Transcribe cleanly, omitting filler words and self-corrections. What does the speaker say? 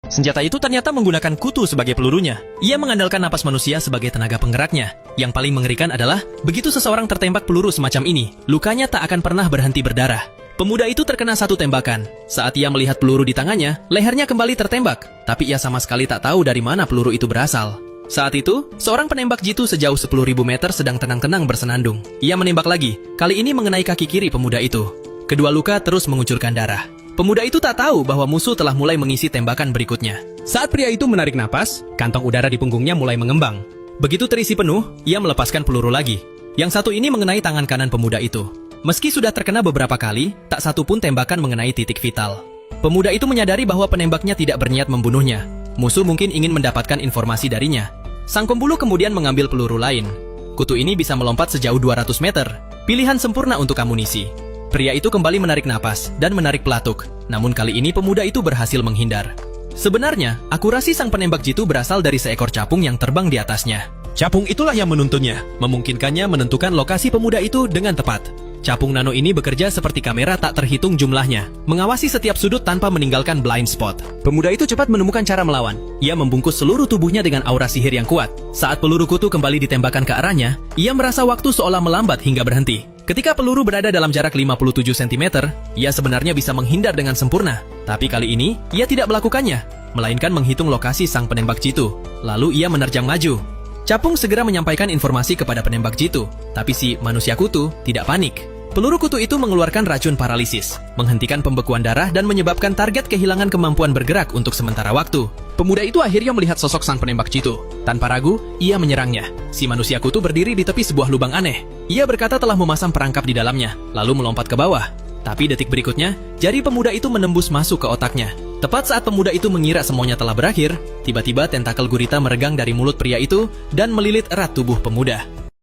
Senjata itu ternyata menggunakan kutu sebagai pelurunya. Ia mengandalkan napas manusia sebagai tenaga penggeraknya. Yang paling mengerikan adalah, begitu seseorang tertembak peluru semacam ini, lukanya tak akan pernah berhenti berdarah. Pemuda itu terkena satu tembakan. Saat ia melihat peluru di tangannya, lehernya kembali tertembak. Tapi ia sama sekali tak tahu dari mana peluru itu berasal. Saat itu, seorang penembak jitu sejauh 10.000 meter sedang tenang-tenang bersenandung. Ia menembak lagi, kali ini mengenai kaki kiri pemuda itu. Kedua luka terus mengucurkan darah. Pemuda itu tak tahu bahwa musuh telah mulai mengisi tembakan berikutnya. Saat pria itu menarik napas, kantong udara di punggungnya mulai mengembang. Begitu terisi penuh, ia melepaskan peluru lagi. Yang satu ini mengenai tangan kanan pemuda itu. Meski sudah terkena beberapa kali, tak satu pun tembakan mengenai titik vital. Pemuda itu menyadari bahwa penembaknya tidak berniat membunuhnya. Musuh mungkin ingin mendapatkan informasi darinya. Sang pembuluh kemudian mengambil peluru lain. Kutu ini bisa melompat sejauh 200 meter. Pilihan sempurna untuk amunisi. Pria itu kembali menarik napas dan menarik pelatuk. Namun kali ini pemuda itu berhasil menghindar. Sebenarnya, akurasi sang penembak jitu berasal dari seekor capung yang terbang di atasnya. Capung itulah yang menuntunnya, memungkinkannya menentukan lokasi pemuda itu dengan tepat. Capung nano ini bekerja seperti kamera tak terhitung jumlahnya, mengawasi setiap sudut tanpa meninggalkan blind spot. Pemuda itu cepat menemukan cara melawan. Ia membungkus seluruh tubuhnya dengan aura sihir yang kuat. Saat peluru kutu kembali ditembakkan ke arahnya, ia merasa waktu seolah melambat hingga berhenti. Ketika peluru berada dalam jarak 57 cm, ia sebenarnya bisa menghindar dengan sempurna. Tapi kali ini, ia tidak melakukannya, melainkan menghitung lokasi sang penembak jitu. Lalu ia menerjang maju. Capung segera menyampaikan informasi kepada penembak jitu, tapi si manusia kutu tidak panik. Peluru kutu itu mengeluarkan racun paralisis, menghentikan pembekuan darah dan menyebabkan target kehilangan kemampuan bergerak untuk sementara waktu. Pemuda itu akhirnya melihat sosok sang penembak jitu. Tanpa ragu, ia menyerangnya. Si manusia kutu berdiri di tepi sebuah lubang aneh. Ia berkata telah memasang perangkap di dalamnya, lalu melompat ke bawah. Tapi detik berikutnya, jari pemuda itu menembus masuk ke otaknya. Tepat saat pemuda itu mengira semuanya telah berakhir, tiba-tiba tentakel gurita meregang dari mulut pria itu dan melilit erat tubuh pemuda.